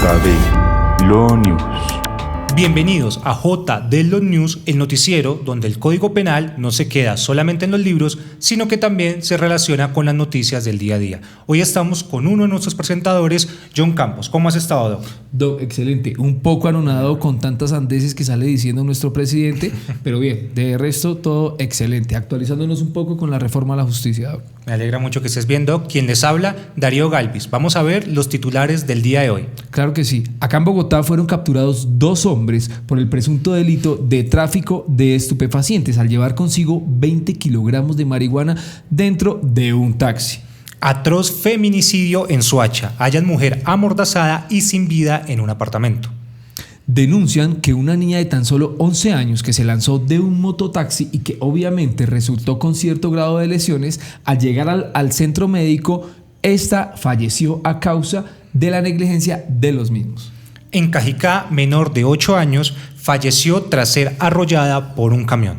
JD Lo News. Bienvenidos a JD Lo News, el noticiero donde el Código Penal no se queda solamente en los libros, sino que también se relaciona con las noticias del día a día. Hoy estamos con uno de nuestros presentadores, John Campos. ¿Cómo has estado, Doc? Doc, excelente. Un poco anonadado con tantas sandeces que sale diciendo nuestro presidente, pero bien, de resto todo excelente. Actualizándonos un poco con la reforma a la justicia, Doc. Me alegra mucho que estés bien, Doc. Quien les habla, Darío Galvis. Vamos a ver los titulares del día de hoy. Claro que sí. Acá en Bogotá fueron capturados 2 hombres por el presunto delito de tráfico de estupefacientes al llevar consigo 20 kilogramos de marihuana dentro de un taxi. Atroz feminicidio en Soacha. Hallan mujer amordazada y sin vida en un apartamento. Denuncian que una niña de tan solo 11 años que se lanzó de un mototaxi y que obviamente resultó con cierto grado de lesiones, al llegar al centro médico, esta falleció a causa de la negligencia de los mismos. En Cajicá, menor de 8 años falleció tras ser arrollada por un camión.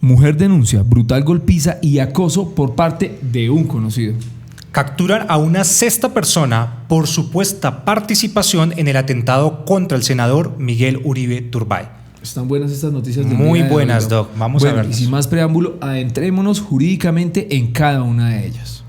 Mujer denuncia brutal golpiza y acoso por parte de un conocido. Capturan a una 6ª persona por supuesta participación en el atentado contra el senador Miguel Uribe Turbay. Están buenas estas noticias del Muy día de buenas, hoy, Doc. Vamos a verlas. Y sin más preámbulo, adentrémonos jurídicamente en cada una de ellas.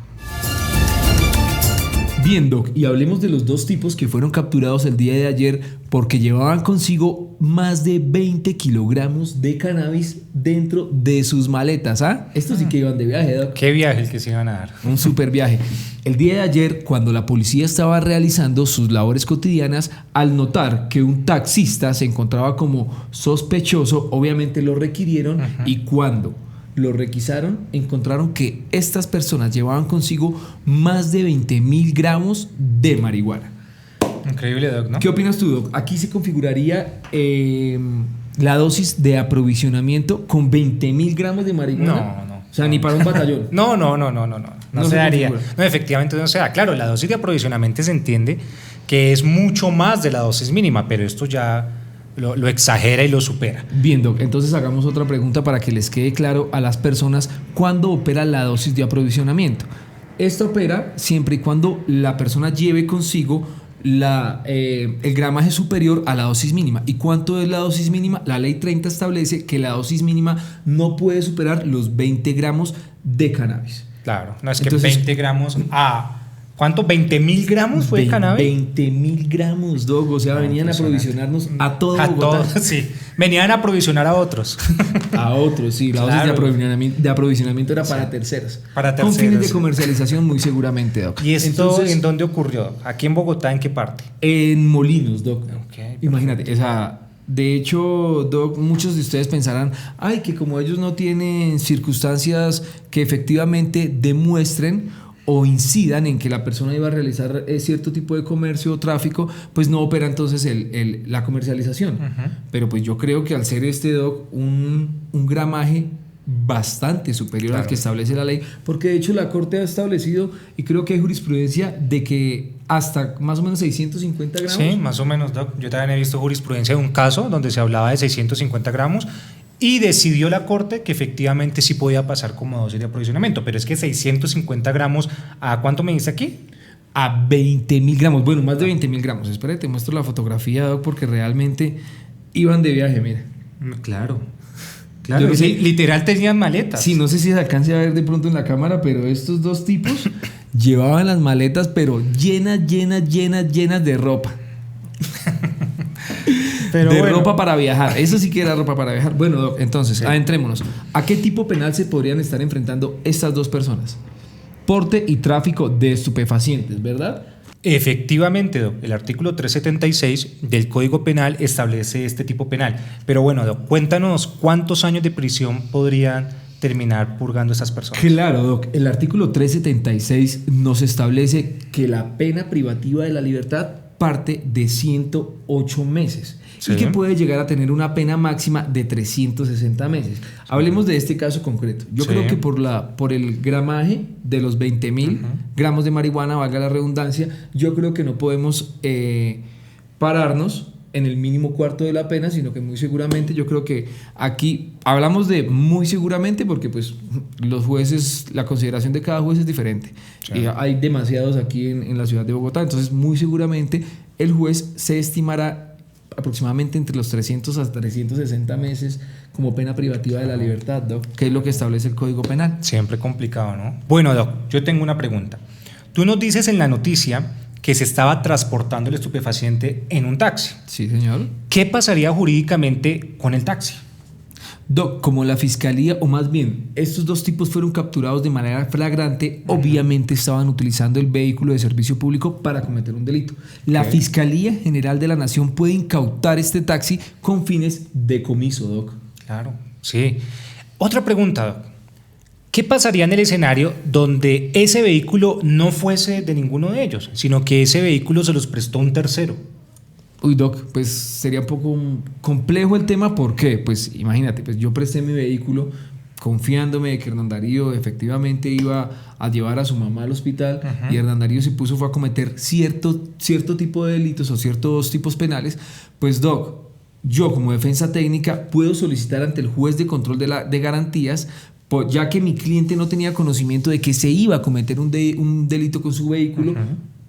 Bien, Doc, y hablemos de los 2 tipos que fueron capturados el día de ayer porque llevaban consigo más de 20 kilogramos de cannabis dentro de sus maletas. ¿Ah? Estos sí que iban de viaje, Doc. ¿Qué viaje el que se iban a dar? Un super viaje. El día de ayer, cuando la policía estaba realizando sus labores cotidianas, al notar que un taxista se encontraba como sospechoso, obviamente lo requirieron y cuando lo requisaron, encontraron que estas personas llevaban consigo más de 20.000 gramos de marihuana. Increíble, Doc, ¿no? ¿Qué opinas tú, Doc? Aquí se configuraría la dosis de aprovisionamiento con 20.000 gramos de marihuana. No. O sea, ni para un batallón. No se daría. No, efectivamente no se da. Claro, la dosis de aprovisionamiento se entiende que es mucho más de la dosis mínima, pero esto ya lo exagera y lo supera. Bien, Doc, entonces hagamos otra pregunta para que les quede claro a las personas cuándo opera la dosis de aprovisionamiento. Esta opera siempre y cuando la persona lleve consigo el gramaje superior a la dosis mínima. ¿Y cuánto es la dosis mínima? La ley 30 establece que la dosis mínima no puede superar los 20 gramos de cannabis. Claro, no es que entonces, 20 gramos a... ¿Cuánto? ¿20.000 gramos fue de cannabis? 20.000 gramos, Doc. O sea, venían a aprovisionarnos a todo Bogotá. Sí, venían a aprovisionar a otros. A otros, sí. La claro. dosis de aprovisionamiento era para terceros. Para terceros. Con fines de comercialización, muy seguramente, Doc. ¿Y esto entonces, en dónde ocurrió? ¿Aquí en Bogotá? ¿En qué parte? En Molinos, Doc. Okay, imagínate, de hecho, Doc, muchos de ustedes pensarán, ay, que como ellos no tienen circunstancias que efectivamente demuestren o incidan en que la persona iba a realizar cierto tipo de comercio o tráfico, pues no opera entonces la comercialización. Pero pues yo creo que al ser Doc, un gramaje bastante superior al que establece la ley, porque de hecho la Corte ha establecido, y creo que hay jurisprudencia de que hasta más o menos 650 gramos. Sí, más o menos, Doc. Yo también he visto jurisprudencia de un caso donde se hablaba de 650 gramos y decidió la Corte que efectivamente sí podía pasar como dosis de aprovisionamiento, pero es que 650 gramos, ¿a cuánto me dice aquí? A 20.000 gramos, bueno, más de 20.000 gramos. Espérate, te muestro la fotografía, Doc, porque realmente iban de viaje, mira. Claro, sí, literal tenían maletas. Sí, no sé si se alcance a ver de pronto en la cámara, pero estos 2 tipos llevaban las maletas, pero llenas de ropa. Pero de ropa para viajar. Eso sí que era ropa para viajar. Bueno, Doc, entonces, adentrémonos. ¿A qué tipo penal se podrían estar enfrentando estas 2 personas? Porte y tráfico de estupefacientes, ¿verdad? Efectivamente, Doc. El artículo 376 del Código Penal establece este tipo penal. Pero bueno, Doc, cuéntanos cuántos años de prisión podrían terminar purgando estas personas. Claro, Doc. El artículo 376 nos establece que la pena privativa de la libertad parte de 108 meses. Sí. Y que puede llegar a tener una pena máxima de 360 meses. Sí. Hablemos de este caso concreto. Yo creo que por el gramaje de los 20.000 gramos de marihuana, valga la redundancia, yo creo que no podemos pararnos en el mínimo cuarto de la pena, sino que muy seguramente, yo creo que aquí hablamos de muy seguramente porque pues los jueces, la consideración de cada juez es diferente. Hay demasiados aquí en la ciudad de Bogotá, entonces muy seguramente el juez se estimará aproximadamente entre los 300 a 360 meses como pena privativa de la libertad, Doc, que es lo que establece el Código Penal. Siempre complicado, ¿no? Bueno, Doc, yo tengo una pregunta. Tú nos dices en la noticia que se estaba transportando el estupefaciente en un taxi. Sí, señor. ¿Qué pasaría jurídicamente con el taxi? Doc, como la fiscalía, o más bien, estos dos tipos fueron capturados de manera flagrante, obviamente estaban utilizando el vehículo de servicio público para cometer un delito. La Fiscalía General de la Nación puede incautar este taxi con fines de comiso, Doc. Claro, sí. Otra pregunta, Doc. ¿Qué pasaría en el escenario donde ese vehículo no fuese de ninguno de ellos, sino que ese vehículo se los prestó un tercero? Uy, Doc, pues sería un poco complejo el tema. ¿Por qué? Pues imagínate, pues yo presté mi vehículo confiándome de que Hernán Darío efectivamente iba a llevar a su mamá al hospital, y Hernán Darío se fue a cometer cierto tipo de delitos o ciertos tipos penales. Pues, Doc, yo como defensa técnica puedo solicitar ante el juez de control de garantías, ya que mi cliente no tenía conocimiento de que se iba a cometer un delito con su vehículo.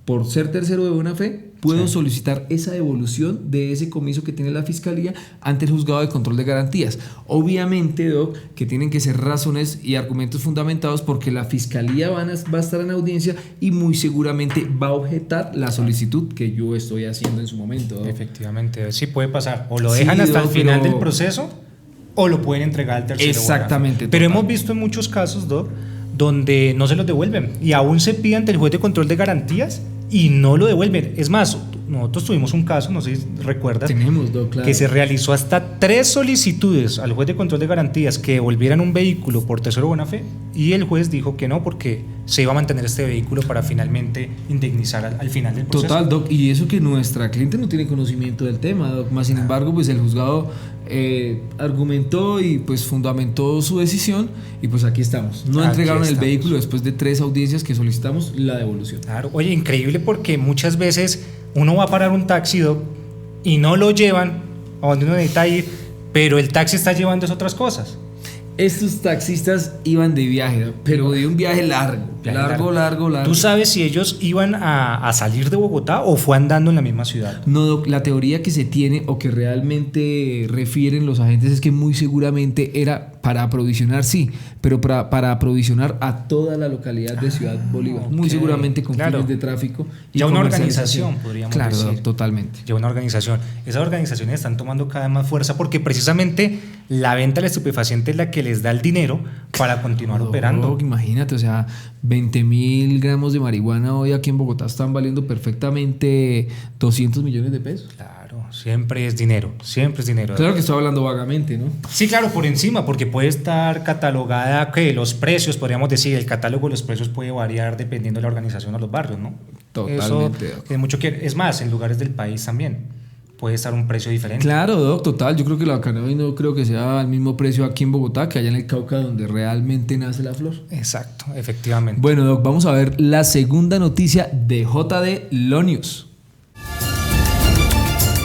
Por ser tercero de buena fe, puedo solicitar esa devolución de ese comiso que tiene la Fiscalía ante el Juzgado de Control de Garantías. Obviamente, Doc, que tienen que ser razones y argumentos fundamentados, porque la Fiscalía va a estar en audiencia y muy seguramente va a objetar la solicitud que yo estoy haciendo en su momento, Doc. Efectivamente, sí puede pasar. O lo dejan hasta el final del proceso o lo pueden entregar al tercero. Exactamente. Pero hemos visto en muchos casos, Doc, donde no se los devuelven y aún se pide ante el juez de control de garantías y no lo devuelven. Es más, nosotros tuvimos un caso, no sé si recuerdas, Claro, que se realizó hasta 3 solicitudes al juez de control de garantías que devolvieran un vehículo por tercero de buena fe, y el juez dijo que no, porque se iba a mantener este vehículo para finalmente indemnizar al final del proceso. Total, Doc, y eso que nuestra cliente no tiene conocimiento del tema, Doc, más sin embargo, pues el juzgado argumentó y pues fundamentó su decisión, y pues aquí estamos. No entregaron el vehículo después de 3 audiencias que solicitamos la devolución. Claro, oye, increíble, porque muchas veces uno va a parar un taxi, Doc, y no lo llevan a donde uno necesita ir, pero el taxi está llevando otras cosas. Estos taxistas iban de viaje, pero de un viaje largo. ¿Tú sabes si ellos iban a salir de Bogotá o fue andando en la misma ciudad? No, Doc, la teoría que se tiene o que realmente refieren los agentes es que muy seguramente era para aprovisionar, sí, pero para aprovisionar a toda la localidad de Ciudad Bolívar. Muy seguramente con fines de tráfico y ya una organización, podríamos decir. Claro, totalmente. Ya una organización. Esas organizaciones están tomando cada vez más fuerza porque precisamente la venta del estupefaciente es la que les da el dinero para continuar operando. Imagínate, o sea, 20.000 gramos de marihuana hoy aquí en Bogotá están valiendo perfectamente 200 millones de pesos. Claro, siempre es dinero, siempre es dinero. Claro que estoy hablando vagamente, ¿no? Sí, claro, por encima, porque puede estar catalogada que los precios, podríamos decir, el catálogo de los precios puede variar dependiendo de la organización o los barrios, ¿no? Totalmente. Eso es mucho que, es más, en lugares del país también puede estar un precio diferente. Claro, Doc, total. Yo creo que la cannabis no creo que sea al mismo precio aquí en Bogotá que allá en el Cauca, donde realmente nace la flor. Exacto, efectivamente. Bueno, Doc, vamos a ver la segunda noticia de JD Lo News.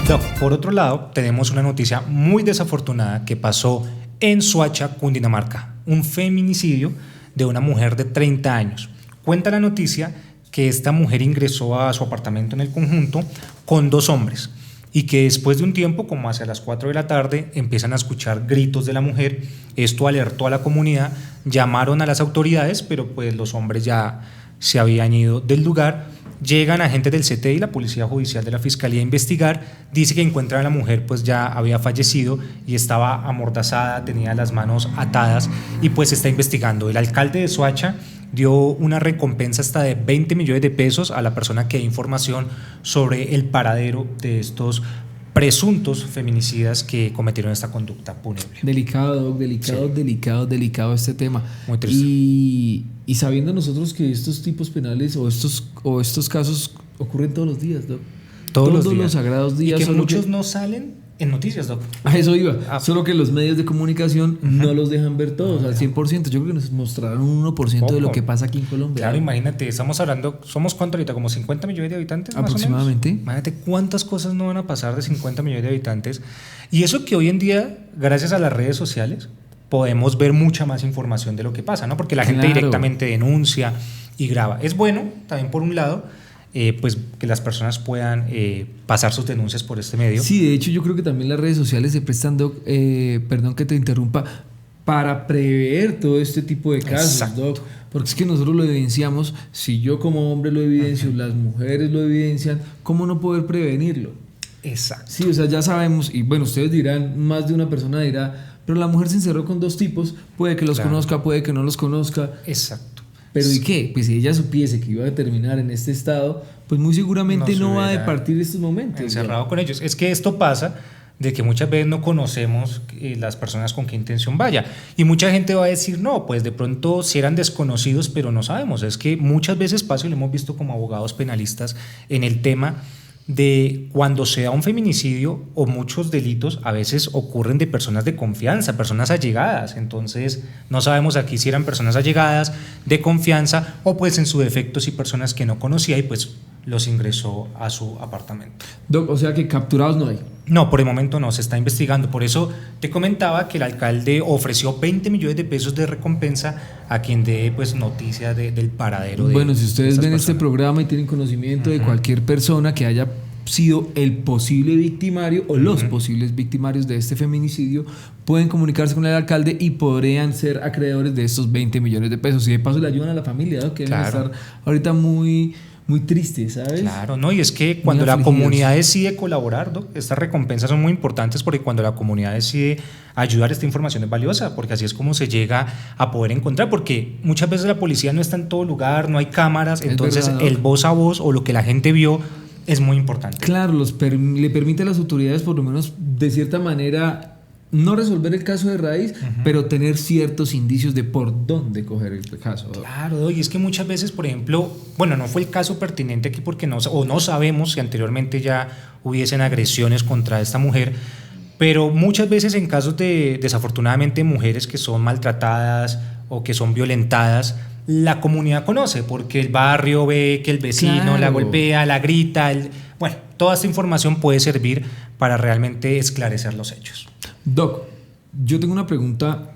Doc, por otro lado, tenemos una noticia muy desafortunada que pasó en Soacha, Cundinamarca. Un feminicidio de una mujer de 30 años. Cuenta la noticia que esta mujer ingresó a su apartamento en el conjunto con 2 hombres, y que después de un tiempo, como hacia las 4 de la tarde, empiezan a escuchar gritos de la mujer. Esto alertó a la comunidad, llamaron a las autoridades, pero pues los hombres ya se habían ido del lugar. Llegan agentes del CTI y la Policía Judicial de la Fiscalía a investigar. Dice que encuentran a la mujer, pues ya había fallecido y estaba amordazada, tenía las manos atadas, y pues se está investigando. El alcalde de Soacha dio una recompensa hasta de 20 millones de pesos a la persona que dé información sobre el paradero de estos presuntos feminicidas que cometieron esta conducta punible. Delicado, Doc, delicado este tema. Muy triste. Y sabiendo nosotros que estos tipos penales o estos casos ocurren todos los días, Doc. Todos los sagrados días. Y que muchos no salen en noticias, Doc. A eso iba. Solo que los medios de comunicación no los dejan ver todos al 100%. Yo creo que nos mostrarán un 1% de lo que pasa aquí en Colombia. Claro, imagínate, estamos hablando, ¿somos cuánto ahorita? ¿Como 50 millones de habitantes? Aproximadamente. Más o menos. Imagínate cuántas cosas no van a pasar de 50 millones de habitantes. Y eso que hoy en día, gracias a las redes sociales, podemos ver mucha más información de lo que pasa, ¿no? Porque la gente directamente denuncia y graba. Es bueno, también por un lado, pues que las personas puedan pasar sus denuncias por este medio. Sí, de hecho yo creo que también las redes sociales se prestan, Doc, perdón que te interrumpa, para prever todo este tipo de casos, Exacto. Doc, porque es que nosotros lo evidenciamos, si yo como hombre lo evidencio, las mujeres lo evidencian, ¿cómo no poder prevenirlo? Exacto. Sí, o sea, ya sabemos, y bueno, ustedes dirán, más de una persona dirá, pero la mujer se encerró con 2 tipos, puede que los conozca, puede que no los conozca. Exacto. Pero ¿y qué? Pues si ella supiese que iba a terminar en este estado, pues muy seguramente no va a departir de estos momentos. Encerrado con ellos. Es que esto pasa de que muchas veces no conocemos las personas con qué intención vaya. Y mucha gente va a decir, no, pues de pronto si eran desconocidos, pero no sabemos. Es que muchas veces pasa, y lo hemos visto como abogados penalistas, en el tema de cuando se da un feminicidio o muchos delitos, a veces ocurren de personas de confianza, personas allegadas. Entonces no sabemos aquí si eran personas allegadas, de confianza, o pues en su defecto si personas que no conocía y pues los ingresó a su apartamento. Doc, o sea que capturados no hay. No, por el momento no, se está investigando. Por eso te comentaba que el alcalde ofreció 20 millones de pesos de recompensa a quien dé pues noticia del paradero de. Bueno, si ustedes ven personas. este programa y tienen conocimiento de cualquier persona que haya sido el posible victimario o los posibles victimarios de este feminicidio, pueden comunicarse con el alcalde y podrían ser acreedores de estos 20 millones de pesos. Y de paso le ayudan a la familia, ¿no? Que deben estar ahorita muy tristes, ¿sabes? Claro, no, y es que cuando la comunidad decide colaborar, ¿no? Estas recompensas son muy importantes porque cuando la comunidad decide ayudar, esta información es valiosa, porque así es como se llega a poder encontrar, porque muchas veces la policía no está en todo lugar, no hay cámaras, entonces verdad, el voz a voz o lo que la gente vio es muy importante. Claro, le permite a las autoridades por lo menos de cierta manera no resolver el caso de raíz, pero tener ciertos indicios de por dónde coger el caso. Claro, y es que muchas veces, por ejemplo, bueno, no fue el caso pertinente aquí porque no sabemos si anteriormente ya hubiesen agresiones contra esta mujer, pero muchas veces en casos de, desafortunadamente, mujeres que son maltratadas o que son violentadas, la comunidad conoce porque el barrio ve que el vecino la golpea, la grita, bueno, toda esta información puede servir para realmente esclarecer los hechos. Doc, yo tengo una pregunta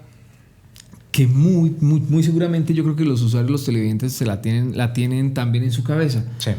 que muy seguramente yo creo que los usuarios, los televidentes la tienen también en su cabeza. Sí.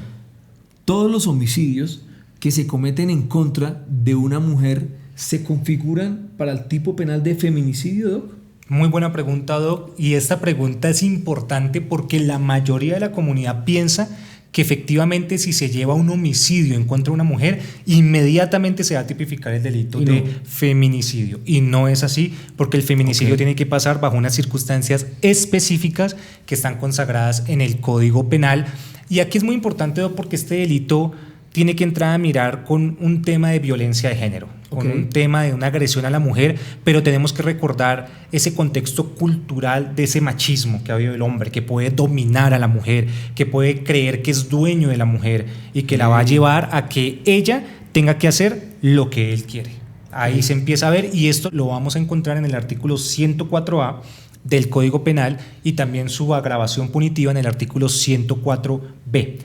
Todos los homicidios que se cometen en contra de una mujer se configuran para el tipo penal de feminicidio, Doc. Muy buena pregunta, Doc, y esta pregunta es importante porque la mayoría de la comunidad piensa que efectivamente si se lleva un homicidio en contra de una mujer, inmediatamente se va a tipificar el delito de feminicidio. Y no es así, porque el feminicidio tiene que pasar bajo unas circunstancias específicas que están consagradas en el Código Penal. Y aquí es muy importante, Doc, porque este delito tiene que entrar a mirar con un tema de violencia de género, con un tema de una agresión a la mujer, pero tenemos que recordar ese contexto cultural de ese machismo que ha habido el hombre, que puede dominar a la mujer, que puede creer que es dueño de la mujer y que la va a llevar a que ella tenga que hacer lo que él quiere. Ahí se empieza a ver, y esto lo vamos a encontrar en el artículo 104A del Código Penal y también su agravación punitiva en el artículo 104B.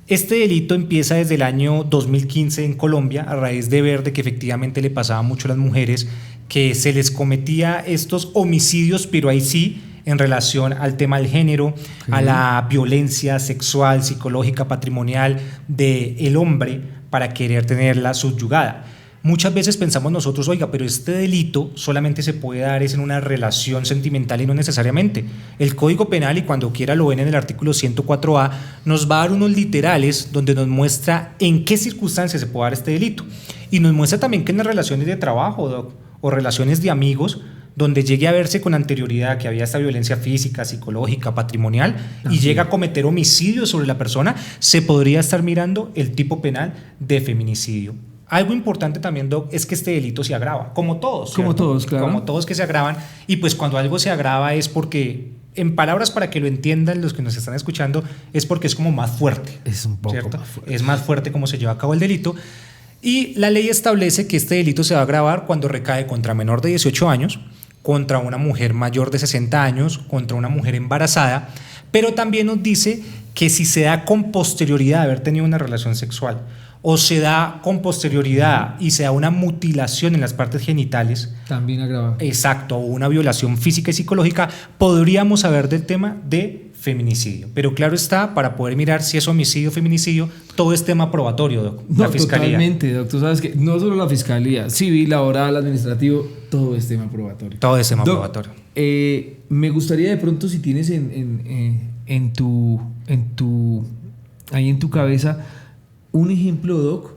Este delito empieza desde el año 2015 en Colombia, a raíz de ver de que efectivamente le pasaba mucho a las mujeres que se les cometía estos homicidios, pero ahí sí en relación al tema del género, a la violencia sexual, psicológica, patrimonial del hombre para querer tenerla subyugada. Muchas veces pensamos nosotros, oiga, pero este delito solamente se puede dar es en una relación sentimental y no necesariamente. El Código Penal, y cuando quiera lo ven en el artículo 104A, nos va a dar unos literales donde nos muestra en qué circunstancias se puede dar este delito. Y nos muestra también que en las relaciones de trabajo, Doc, o relaciones de amigos, donde llegue a verse con anterioridad que había esta violencia física, psicológica, patrimonial, y llega a cometer homicidio sobre la persona, se podría estar mirando el tipo penal de feminicidio. Algo importante también, Doc, es que este delito se agrava, como todos. ¿Cierto? Como todos, claro. Como todos que se agravan, y pues cuando algo se agrava es porque, en palabras para que lo entiendan los que nos están escuchando, es porque es como más fuerte. Es un poco ¿cierto? más fuerte. Es más fuerte como se lleva a cabo el delito. Y la ley establece que este delito se va a agravar cuando recae contra menor de 18 años, contra una mujer mayor de 60 años, contra una mujer embarazada, pero también nos dice que si se da con posterioridad de haber tenido una relación sexual, o se da con posterioridad y se da una mutilación en las partes genitales, también agrava. Exacto, o una violación física y psicológica, podríamos hablar del tema de feminicidio. Pero claro está, para poder mirar si es homicidio o feminicidio, todo es tema probatorio, doc, No, la fiscalía. totalmente, doctor. Sabes que no solo la fiscalía, civil, laboral, administrativo, todo es tema probatorio. Todo es tema Doc, probatorio. Me gustaría de pronto si tienes ahí en tu cabeza un ejemplo, doc,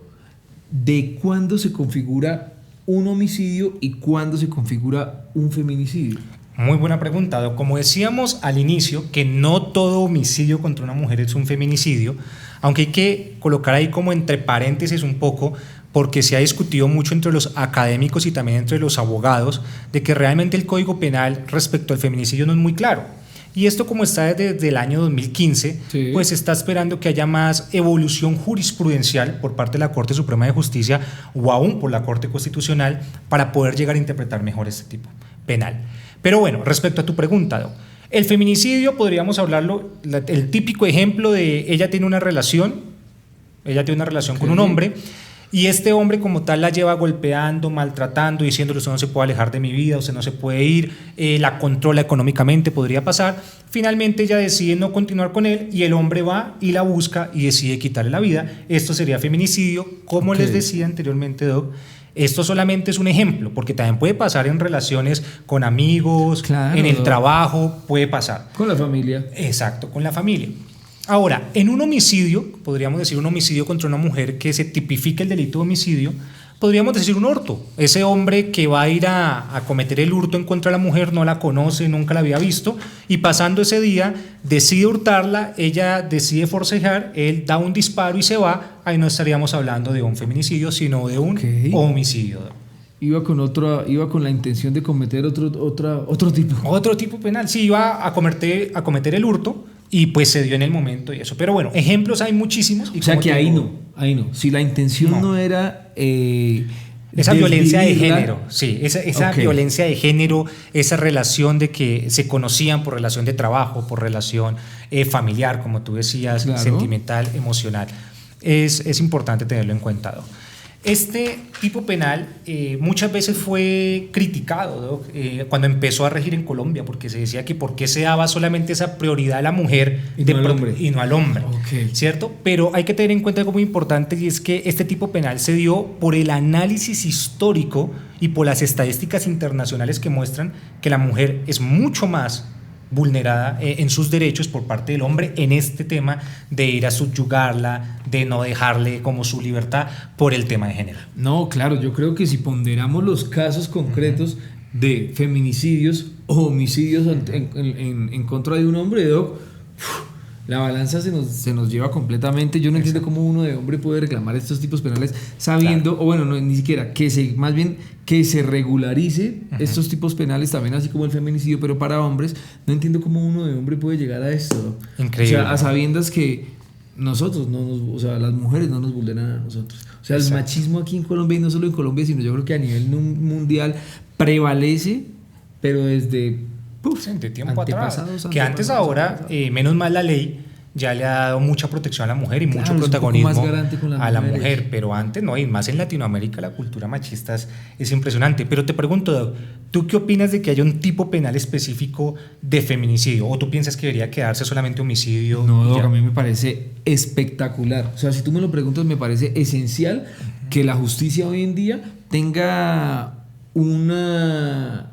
de cuándo se configura un homicidio y cuándo se configura un feminicidio. Muy buena pregunta, doc. Como decíamos al inicio, que no todo homicidio contra una mujer es un feminicidio, aunque hay que colocar ahí como entre paréntesis un poco, porque se ha discutido mucho entre los académicos y también entre los abogados de que realmente el Código Penal respecto al feminicidio no es muy claro. Y esto, como está desde el año 2015, sí, pues está esperando que haya más evolución jurisprudencial por parte de la Corte Suprema de Justicia o aún por la Corte Constitucional para poder llegar a interpretar mejor este tipo penal. Pero bueno, respecto a tu pregunta, doc, el feminicidio podríamos hablarlo, el típico ejemplo de ella tiene una relación con un hombre, y este hombre como tal la lleva golpeando, maltratando, diciéndole usted no se puede alejar de mi vida, usted no se puede ir, la controla económicamente, podría pasar. Finalmente ella decide no continuar con él y el hombre va y la busca y decide quitarle la vida. Esto sería feminicidio. Como les decía anteriormente, doc, esto solamente es un ejemplo, porque también puede pasar en relaciones con amigos, claro, en el trabajo, puede pasar. Con la familia. Exacto, con la familia. Ahora, en un homicidio, podríamos decir un homicidio contra una mujer que se tipifica el delito de homicidio, podríamos decir un hurto. Ese hombre que va a ir a cometer el hurto en contra de la mujer no la conoce, nunca la había visto, y pasando ese día decide hurtarla, ella decide forcejar, él da un disparo y se va. Ahí no estaríamos hablando de un feminicidio, sino de un homicidio. Iba con la intención de cometer otro tipo. Otro tipo penal, sí, iba a cometer el hurto, y pues se dio en el momento y eso. Pero bueno, ejemplos hay muchísimos. O sea que ahí no. Si la intención no era... esa violencia de género, sí, esa violencia de género, esa relación de que se conocían por relación de trabajo, por relación familiar, como tú decías, claro, sentimental, emocional. Es importante tenerlo en cuenta, doc. Este tipo penal muchas veces fue criticado, doc, cuando empezó a regir en Colombia, porque se decía que por qué se daba solamente esa prioridad a la mujer y no al hombre, ¿cierto? Pero hay que tener en cuenta algo muy importante, y es que este tipo penal se dio por el análisis histórico y por las estadísticas internacionales que muestran que la mujer es mucho más vulnerada en sus derechos por parte del hombre en este tema de ir a subyugarla, de no dejarle como su libertad por el tema de género. No, claro, yo creo que si ponderamos los casos concretos de feminicidios o homicidios en contra de un hombre, doc, la balanza se nos lleva completamente. Yo no entiendo cómo uno de hombre puede reclamar estos tipos penales sabiendo, claro, o bueno, no, ni siquiera, más bien que se regularice estos tipos penales también, así como el feminicidio, pero para hombres. No entiendo cómo uno de hombre puede llegar a esto. Increíble. O sea, a sabiendas que nosotros, las mujeres no nos vulneran a nosotros. O sea, el machismo aquí en Colombia, y no solo en Colombia, sino yo creo que a nivel mundial prevalece, pero desde... de tiempo atrás, que antes ahora, menos mal la ley ya le ha dado mucha protección a la mujer y mucho protagonismo a la mujer, pero antes no, y más en Latinoamérica la cultura machista es impresionante. Pero te pregunto, Doc, ¿tú qué opinas de que haya un tipo penal específico de feminicidio? ¿O tú piensas que debería quedarse solamente homicidio? No, Doc, a mí me parece espectacular. O sea, si tú me lo preguntas, me parece esencial que la justicia hoy en día tenga una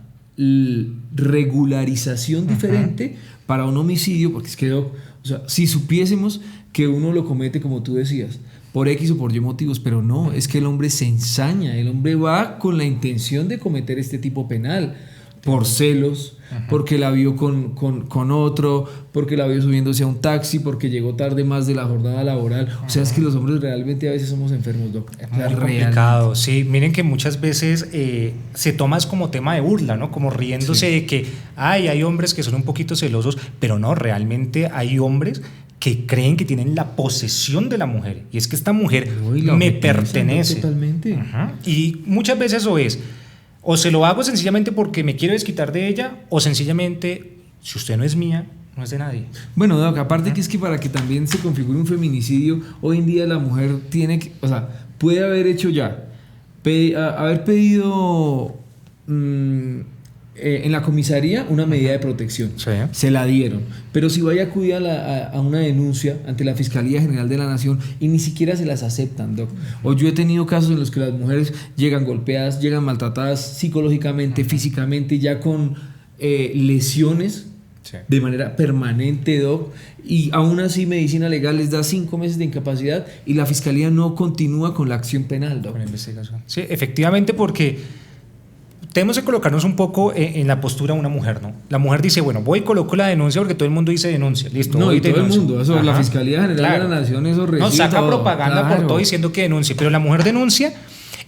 regularización diferente para un homicidio, porque es que, o sea, si supiésemos que uno lo comete, como tú decías, por X o por Y motivos, pero no, es que el hombre se ensaña, el hombre va con la intención de cometer este tipo penal, por celos, porque la vio con otro, porque la vio subiéndose a un taxi, porque llegó tarde más de la jornada laboral. O sea, es que los hombres realmente a veces somos enfermos, Doc. Es muy complicado, sí. Miren que muchas veces se toma como tema de burla, ¿no? Como riéndose de que hay hombres que son un poquito celosos, pero no, realmente hay hombres que creen que tienen la posesión de la mujer. Y es que esta mujer me pertenece. Totalmente. Y muchas veces eso es... O se lo hago sencillamente porque me quiero desquitar de ella, o sencillamente, si usted no es mía, no es de nadie. Bueno, Doc, aparte que es que para que también se configure un feminicidio, hoy en día la mujer tiene que, o sea, puede haber hecho ya, haber pedido en la comisaría una medida de protección. Sí. Se la dieron. Pero si vaya a acudir a una denuncia ante la Fiscalía General de la Nación y ni siquiera se las aceptan, Doc. O yo he tenido casos en los que las mujeres llegan golpeadas, llegan maltratadas psicológicamente, físicamente, ya con lesiones de manera permanente, Doc. Y aún así medicina legal les da 5 meses de incapacidad y la Fiscalía no continúa con la acción penal, Doc. Con la investigación. Sí, efectivamente, porque tenemos que colocarnos un poco en la postura de una mujer, ¿no? La mujer dice, bueno, voy y coloco la denuncia porque todo el mundo dice denuncia, listo. No, voy y todo denuncio. el mundo, eso, la Fiscalía General de la Nación, eso recibe. No, saca todo, propaganda por todo diciendo que denuncie, pero la mujer denuncia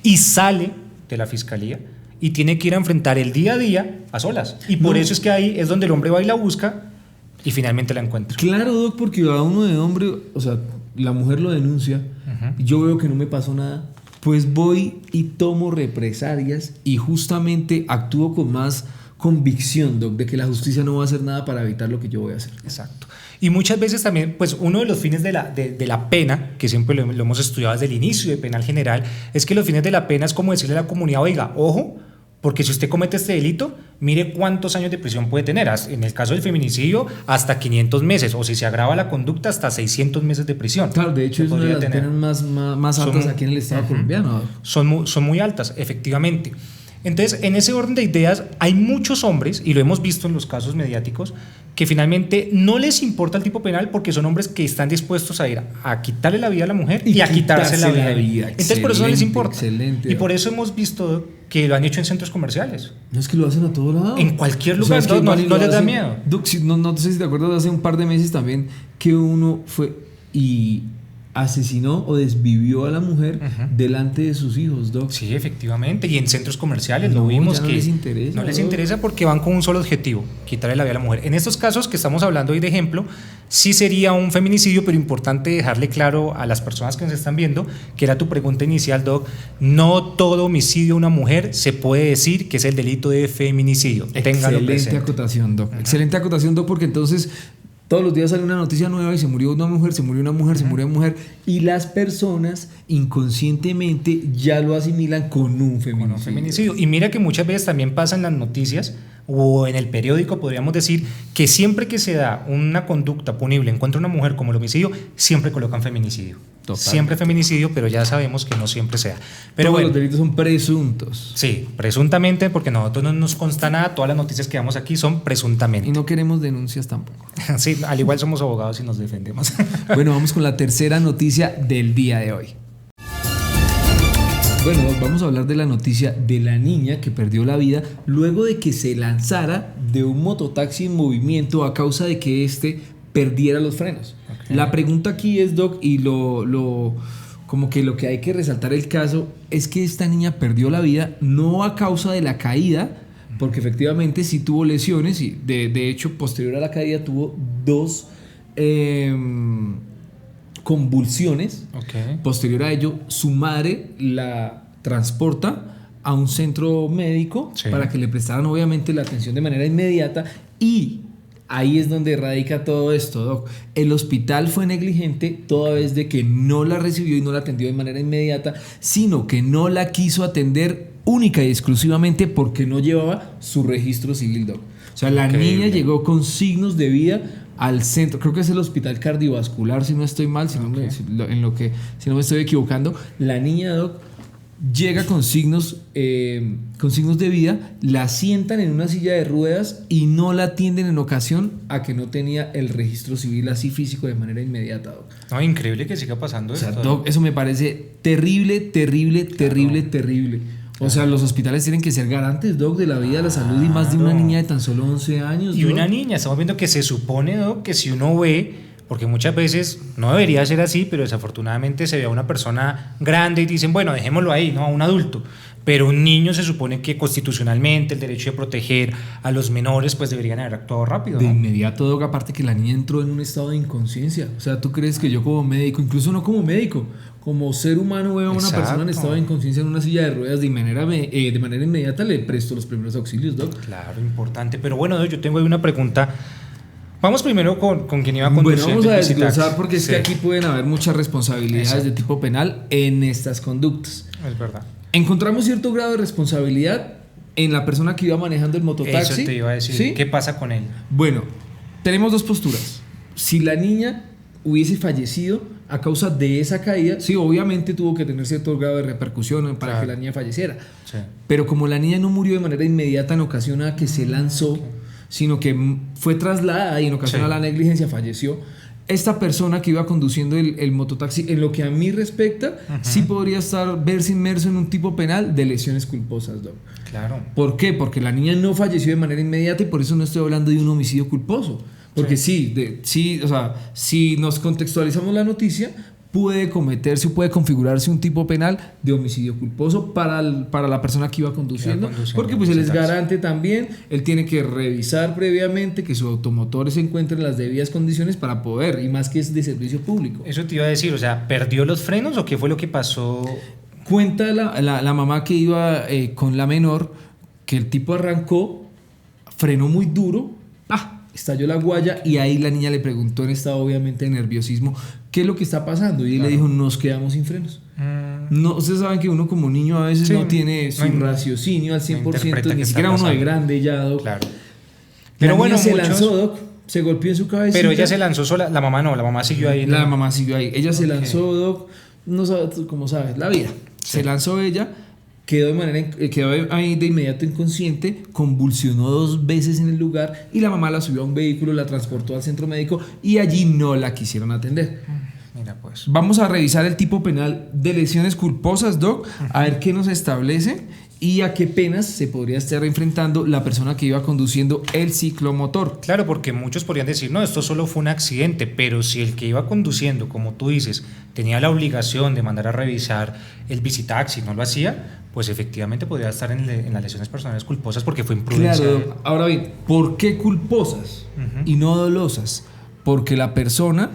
y sale de la Fiscalía y tiene que ir a enfrentar el día a día a solas. Y por eso es que ahí es donde el hombre va y la busca y finalmente la encuentra. Claro, Doc, porque a uno de hombre, o sea, la mujer lo denuncia y yo veo que no me pasó nada. Pues voy y tomo represalias y justamente actúo con más convicción, Doc, de que la justicia no va a hacer nada para evitar lo que yo voy a hacer. Exacto. Y muchas veces también, pues uno de los fines de la pena, que siempre lo hemos estudiado desde el inicio de penal general, es que los fines de la pena es como decirle a la comunidad, oiga, ojo, porque si usted comete este delito, mire cuántos años de prisión puede tener. En el caso del feminicidio, hasta 500 meses, o si se agrava la conducta, hasta 600 meses de prisión. Claro, de hecho es una de las penas más altas aquí en el Estado colombiano. Son muy altas, efectivamente. Entonces, en ese orden de ideas, hay muchos hombres, y lo hemos visto en los casos mediáticos, que finalmente no les importa el tipo penal porque son hombres que están dispuestos a ir a quitarle la vida a la mujer y a quitarse la vida. Entonces, por eso no les importa. Excelente. Y por eso hemos visto que lo han hecho en centros comerciales. No, es que lo hacen a todo lado. En cualquier lugar, o sea, no les da miedo. No sé si te acuerdas de hace un par de meses también que uno fue y asesinó o desvivió a la mujer delante de sus hijos, Doc. Sí, efectivamente, y en centros comerciales lo vimos que no les interesa porque van con un solo objetivo, quitarle la vida a la mujer. En estos casos que estamos hablando hoy de ejemplo, sí sería un feminicidio, pero importante dejarle claro a las personas que nos están viendo, que era tu pregunta inicial, Doc, no todo homicidio a una mujer se puede decir que es el delito de feminicidio. Excelente acotación, Doc. Excelente acotación, Doc, porque entonces todos los días sale una noticia nueva y se murió una mujer, se murió una mujer, se murió una mujer, y las personas inconscientemente ya lo asimilan con un feminicidio. Y mira que muchas veces también pasa en las noticias o en el periódico, podríamos decir, que siempre que se da una conducta punible en contra de una mujer como el homicidio, siempre colocan feminicidio. Totalmente. Siempre feminicidio, pero ya sabemos que no siempre sea. Pero todos los delitos son presuntos. Sí, presuntamente, porque nosotros no nos consta nada, todas las noticias que damos aquí son presuntamente. Y no queremos denuncias tampoco. Sí, al igual somos abogados y nos defendemos. Bueno, vamos con la tercera noticia del día de hoy. Bueno, vamos a hablar de la noticia de la niña que perdió la vida luego de que se lanzara de un mototaxi en movimiento a causa de que éste perdiera los frenos. Okay. La pregunta aquí es, Doc, y como que lo que hay que resaltar el caso es que esta niña perdió la vida no a causa de la caída, porque efectivamente sí tuvo lesiones y de hecho posterior a la caída tuvo 2 convulsiones. Okay. Posterior a ello, su madre la transporta a un centro médico para que le prestaran obviamente la atención de manera inmediata, y ahí es donde radica todo esto, Doc. El hospital fue negligente toda vez de que no la recibió y no la atendió de manera inmediata, sino que no la quiso atender única y exclusivamente porque no llevaba su registro civil, Doc. O sea, la niña llegó con signos de vida al centro, creo que es el hospital cardiovascular, si no estoy mal, si no me estoy equivocando. La niña, Doc, llega con signos de vida, la sientan en una silla de ruedas y no la atienden en ocasión a que no tenía el registro civil así físico de manera inmediata, Doc. No, increíble que siga pasando esto. O sea, Doc, eso me parece terrible. O sea, los hospitales tienen que ser garantes, Doc, de la vida, de la salud y más de una niña de tan solo 11 años. Y Doc. Una niña, estamos viendo que se supone, Doc, que si uno ve, porque muchas veces no debería ser así, pero desafortunadamente se ve a una persona grande y dicen, bueno, dejémoslo ahí, ¿no? A un adulto. Pero un niño se supone que constitucionalmente el derecho de proteger a los menores pues deberían haber actuado rápido, ¿no? De inmediato, Doc, aparte que la niña entró en un estado de inconsciencia. O sea, ¿tú crees que yo como médico, incluso no como médico, como ser humano veo a una persona en estado de inconsciencia en una silla de ruedas de manera inmediata le presto los primeros auxilios, Doc? Claro, importante. Pero bueno, Doc, yo tengo ahí una pregunta. Vamos primero con quien iba a conducir. Bueno, vamos a desglosar porque es que aquí pueden haber muchas responsabilidades de tipo penal en estas conductas. Es verdad. Encontramos cierto grado de responsabilidad en la persona que iba manejando el mototaxi. Eso te iba a decir, ¿sí? ¿Qué pasa con él? Bueno, tenemos dos posturas. Si la niña hubiese fallecido a causa de esa caída, sí, obviamente tuvo que tener cierto grado de repercusión para que la niña falleciera. Sí. Pero como la niña no murió de manera inmediata en ocasión a que se lanzó, sino que fue trasladada y en ocasión a la negligencia falleció, esta persona que iba conduciendo el mototaxi, en lo que a mí respecta, sí podría verse inmerso en un tipo penal de lesiones culposas, Doc. Claro. ¿Por qué? Porque la niña no falleció de manera inmediata y por eso no estoy hablando de un homicidio culposo. Porque o sea, si nos contextualizamos la noticia, puede cometerse o puede configurarse un tipo penal de homicidio culposo para la persona que iba conduciendo, porque pues él es garante también, él tiene que revisar previamente que su automotor se encuentre en las debidas condiciones para poder, y más que es de servicio público. Eso te iba a decir, o sea, ¿perdió los frenos o qué fue lo que pasó? Cuenta la mamá que iba con la menor que el tipo arrancó, frenó muy duro, estalló la guaya y ahí la niña le preguntó en estado obviamente de nerviosismo qué es lo que está pasando y él le dijo nos quedamos sin frenos. No, ustedes saben que uno como niño a veces no tiene su raciocinio al 100%, ni siquiera uno de grande ya, Doc. Claro. Pero bueno, se lanzó, Doc, se golpeó en su cabeza. Pero ella se lanzó sola, la mamá no, la mamá siguió ahí. La mamá siguió ahí, ella se lanzó, Doc, no sabes cómo sabes, la vida. Se lanzó ella. Quedó ahí de inmediato inconsciente, convulsionó 2 veces en el lugar y la mamá la subió a un vehículo, la transportó al centro médico y allí no la quisieron atender. Mira pues. Vamos a revisar el tipo penal de lesiones culposas, Doc, a ver qué nos establece y a qué penas se podría estar enfrentando la persona que iba conduciendo el ciclomotor. Claro, porque muchos podrían decir, no, esto solo fue un accidente, pero si el que iba conduciendo, como tú dices, tenía la obligación de mandar a revisar el bicitaxi, no lo hacía, pues efectivamente podría estar en las lesiones personales culposas porque fue imprudencia. Claro, ahora bien, ¿por qué culposas y no dolosas? Porque la persona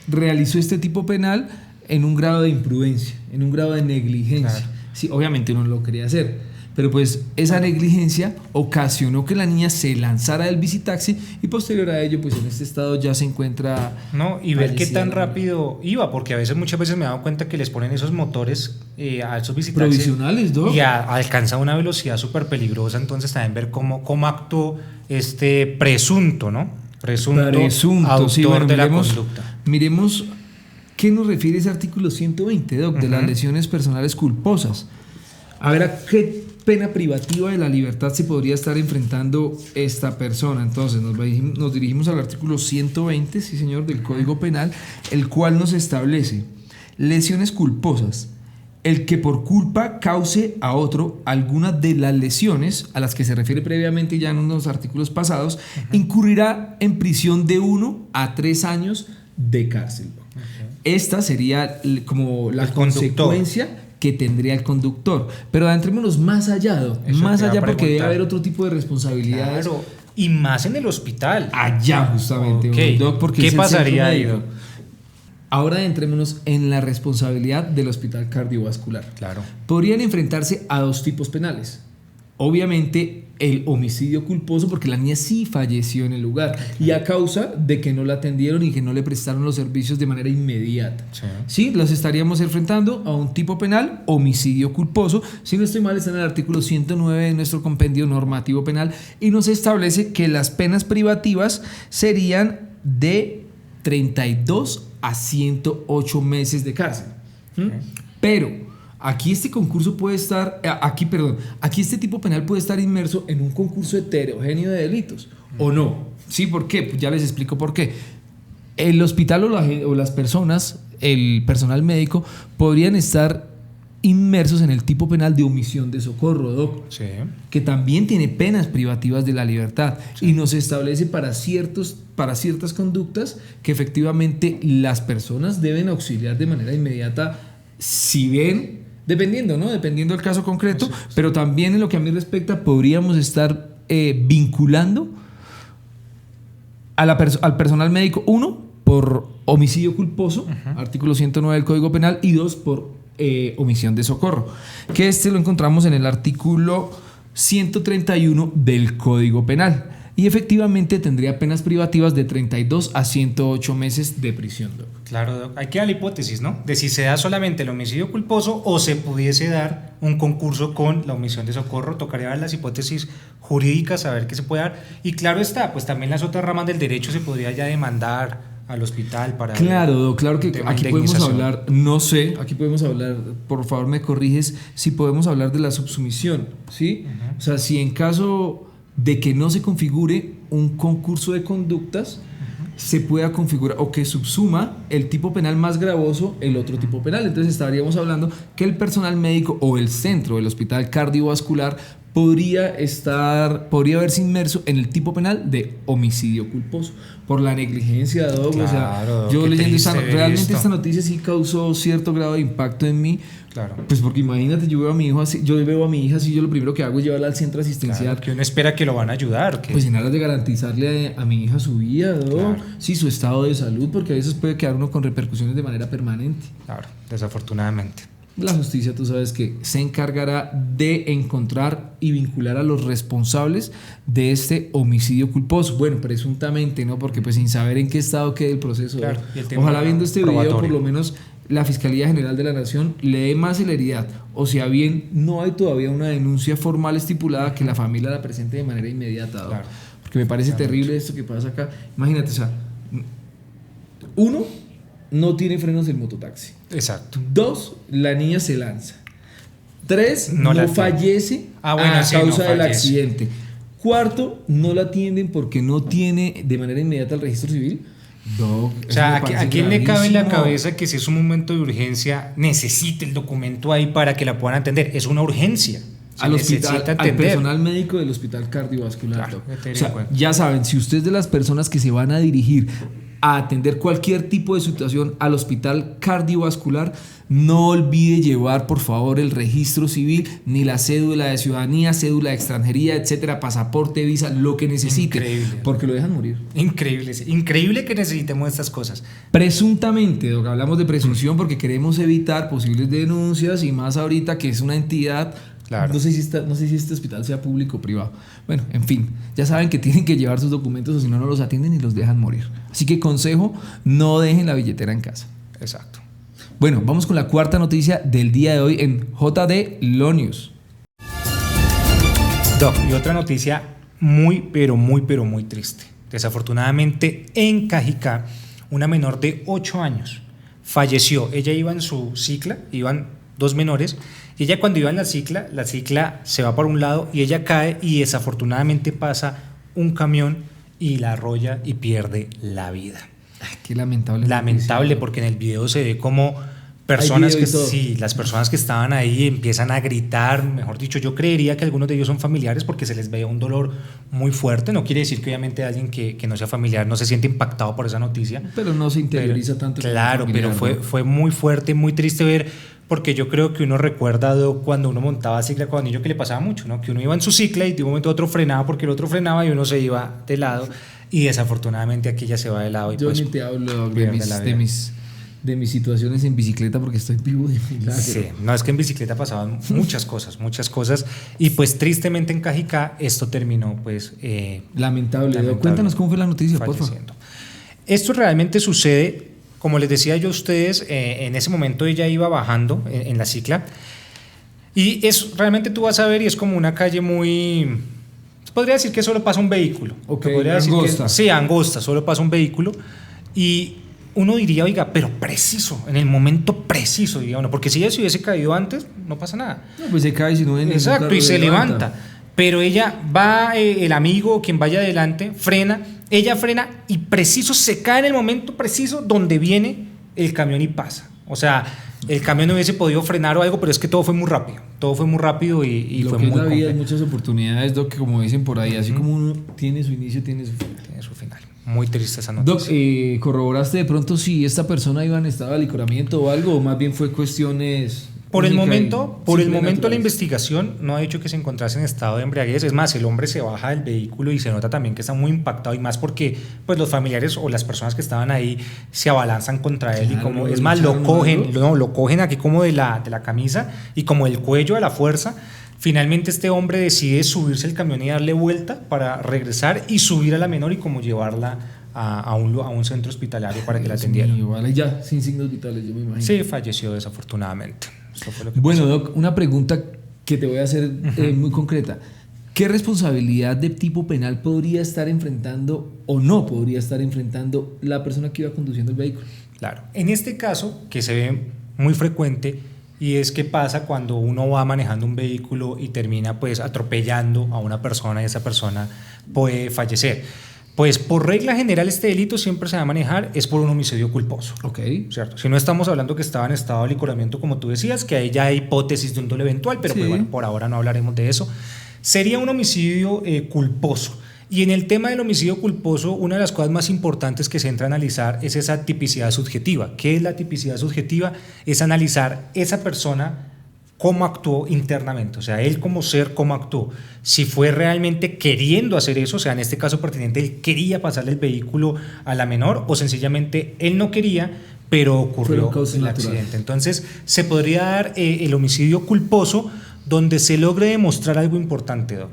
realizó este tipo penal en un grado de imprudencia, en un grado de negligencia. Claro. Sí, obviamente uno no lo quería hacer, pero pues esa negligencia ocasionó que la niña se lanzara del bicitaxi y posterior a ello pues en este estado ya se encuentra. No, y ver qué tan rápido iba, porque muchas veces me he dado cuenta que les ponen esos motores a esos bicitaxis provisionales, ¿no? Y alcanza una velocidad súper peligrosa, entonces también ver cómo actuó este presunto, ¿no? Presunto autor sí, bueno, de la conducta. Miremos qué nos refiere ese artículo 120, Doc, de las lesiones personales culposas. A ver, ¿a qué pena privativa de la libertad se podría estar enfrentando esta persona? Entonces nos dirigimos al artículo 120, sí señor, del Código Penal, el cual nos establece lesiones culposas. El que por culpa cause a otro alguna de las lesiones a las que se refiere previamente ya en unos artículos pasados, incurrirá en prisión de 1 a 3 años de cárcel. Esta sería como la consecuencia que tendría el conductor. Pero adentrémonos más allá, porque debe haber otro tipo de responsabilidades. Claro, y más en el hospital. Allá justamente, Doc, porque ¿qué pasaría ahí, Doc? Ahora entrémonos en la responsabilidad del hospital cardiovascular. Claro. Podrían enfrentarse a 2 tipos penales. Obviamente el homicidio culposo, porque la niña sí falleció en el lugar y a causa de que no la atendieron y que no le prestaron los servicios de manera inmediata. Sí, los estaríamos enfrentando a un tipo penal, homicidio culposo. Si no estoy mal, está en el artículo 109 de nuestro compendio normativo penal y nos establece que las penas privativas serían de 32 a 108 meses de cárcel. Pero aquí este concurso puede estar, aquí este tipo penal puede estar inmerso en un concurso heterogéneo de delitos, ¿o no? Sí, ¿por qué? Pues ya les explico por qué. El hospital o las personas, el personal médico, podrían estar inmersos en el tipo penal de omisión de socorro, Doc, que también tiene penas privativas de la libertad y nos establece para ciertas conductas que efectivamente las personas deben auxiliar de manera inmediata, si ven, dependiendo del caso concreto, pero también en lo que a mí respecta podríamos estar vinculando al personal médico, 1, por homicidio culposo, artículo 109 del Código Penal, y 2, por omisión de socorro, que lo encontramos en el artículo 131 del Código Penal. y efectivamente tendría penas privativas de 32 a 108 meses de prisión, Doc. Claro, Doc. Hay que dar la hipótesis, ¿no? De si se da solamente el homicidio culposo o se pudiese dar un concurso con la omisión de socorro. Tocaría ver las hipótesis jurídicas, a ver qué se puede dar. Y claro está, pues también las otras ramas del derecho se podría ya demandar al hospital para... Claro, Doc, claro que aquí podemos hablar, no sé, aquí podemos hablar, por favor me corriges, si podemos hablar de la subsumisión, ¿sí? O sea, si en caso de que no se configure un concurso de conductas, se pueda configurar o que subsuma el tipo penal más gravoso el otro tipo penal. Entonces estaríamos hablando que el personal médico o el centro del hospital cardiovascular podría verse inmerso en el tipo penal de homicidio culposo por la negligencia, Doc. Claro, o sea, yo leyendo realmente esta noticia sí causó cierto grado de impacto en mí. Claro. Pues porque imagínate, yo veo a mi hijo así, yo veo a mi hija así, yo lo primero que hago es llevarla al centro asistencial. Claro, que uno espera que lo van a ayudar. Que... Pues en aras de garantizarle a mi hija su vida, ¿no? Claro. Sí, su estado de salud, porque a veces puede quedar uno con repercusiones de manera permanente. Claro, desafortunadamente. La justicia, tú sabes que se encargará de encontrar y vincular a los responsables de este homicidio culposo. Bueno, presuntamente, ¿no? Porque pues sin saber en qué estado quede el proceso. Claro, ojalá viendo este video probatorio, por lo menos la Fiscalía General de la Nación le dé más celeridad, o sea bien, no hay todavía una denuncia formal estipulada que la familia la presente de manera inmediata, ¿no? Claro. Porque me parece terrible esto que pasa acá. Imagínate, o sea, uno, no tiene frenos el mototaxi. Exacto. 2, la niña se lanza. 3, No fallece a causa del accidente. 4, no la atienden porque no tiene de manera inmediata el registro civil. Doc, o sea, ¿a quién le cabe en la cabeza que si es un momento de urgencia necesite el documento ahí para que la puedan atender? Es una urgencia. Al hospital, al personal médico del hospital cardiovascular. Claro, o sea, ya saben, si usted es de las personas que se van a dirigir a atender cualquier tipo de situación al hospital cardiovascular, no olvide llevar por favor el registro civil, ni la cédula de ciudadanía, cédula de extranjería, etcétera, pasaporte, visa, lo que necesite. Increíble. Porque lo dejan morir. Increíble que necesitemos estas cosas. Presuntamente, Doc, hablamos de presunción porque queremos evitar posibles denuncias y más ahorita que es una entidad. Claro. No sé si este hospital sea público o privado. Bueno, en fin, ya saben que tienen que llevar sus documentos o si no, no los atienden y los dejan morir. Así que consejo, no dejen la billetera en casa. Exacto. Bueno, vamos con la cuarta noticia del día de hoy en JD Law News. Doc, y otra noticia muy triste. Desafortunadamente en Cajicá, una menor de 8 años falleció. Ella iba en su cicla, iban 2 menores, y ella cuando iba en la cicla se va por un lado y ella cae y desafortunadamente pasa un camión y la arrolla y pierde la vida. Ay, qué lamentable. Lamentable, porque en el video se ve como personas las personas que estaban ahí empiezan a gritar, mejor dicho, yo creería que algunos de ellos son familiares porque se les veía un dolor muy fuerte. No quiere decir que obviamente alguien que no sea familiar no se siente impactado por esa noticia. Pero no se interioriza tanto. Claro, pero fue muy fuerte, muy triste ver, porque yo creo que uno recuerda cuando uno montaba cicla con niño que le pasaba mucho, ¿no? Que uno iba en su cicla y de un momento a otro frenaba porque el otro frenaba y uno se iba de lado y desafortunadamente aquí ya se va de lado. Y yo pues, ni te hablo de mis situaciones en bicicleta porque estoy vivo de milagro. Sí, no, es que en bicicleta pasaban muchas cosas y pues tristemente en Cajicá esto terminó pues lamentable. Cuéntanos cómo fue la noticia, por favor. Esto realmente sucede, como les decía yo a ustedes, en ese momento ella iba bajando en la cicla y realmente tú vas a ver y es como una calle muy, podría decir que solo pasa un vehículo. Angosta. Sí, angosta, solo pasa un vehículo y uno diría, oiga, pero preciso, en el momento preciso, digamos, porque si ella se hubiese caído antes, no pasa nada. No, pues se cae si no ven. Exacto, y se levanta. Pero ella va, el amigo, quien vaya adelante, frena, ella frena y preciso se cae en el momento preciso donde viene el camión y pasa. O sea, el camión no hubiese podido frenar o algo, pero es que todo fue muy rápido. Todo fue muy rápido y fue muy complejo. Lo que es la vida, hay muchas oportunidades, Doc, que como dicen por ahí, así como uno tiene su inicio, tiene su final. Tiene su final. Muy triste esa noticia. Doc, ¿corroboraste de pronto si esta persona iba en estado de alicoramiento o algo, o más bien fue cuestiones? Por el momento la investigación no ha dicho que se encontrase en estado de embriaguez. Es más, el hombre se baja del vehículo y se nota también que está muy impactado, y más porque pues los familiares o las personas que estaban ahí se abalanzan contra él, y como es más lo cogen aquí como de la camisa y como del cuello a la fuerza. Finalmente este hombre decide subirse al camión y darle vuelta para regresar y subir a la menor y como llevarla a un centro hospitalario para que la atendieran. Vale, ya, sin signos vitales, yo me imagino. Sí, falleció desafortunadamente. Eso fue lo que Bueno, pasó. Doc, una pregunta que te voy a hacer muy concreta. ¿Qué responsabilidad de tipo penal podría estar enfrentando o no podría estar enfrentando la persona que iba conduciendo el vehículo? Claro, en este caso, que se ve muy frecuente, y es que pasa cuando uno va manejando un vehículo y termina pues atropellando a una persona y esa persona puede fallecer. Pues por regla general este delito siempre se va a manejar es por un homicidio culposo. Ok. ¿Cierto? Si no estamos hablando que estaba en estado de licoramiento como tú decías, que ahí ya hay hipótesis de un dolo eventual, pero Sí. pues bueno, por ahora no hablaremos de eso. Sería un homicidio culposo. Y en el tema del homicidio culposo, una de las cosas más importantes que se entra a analizar es esa tipicidad subjetiva. ¿Qué es la tipicidad subjetiva? Es analizar esa persona cómo actuó internamente, o sea, él como ser, cómo actuó. Si fue realmente queriendo hacer eso, o sea, en este caso pertinente, él quería pasarle el vehículo a la menor o sencillamente él no quería, pero ocurrió el accidente. Entonces, se podría dar el homicidio culposo donde se logre demostrar algo importante, Doc,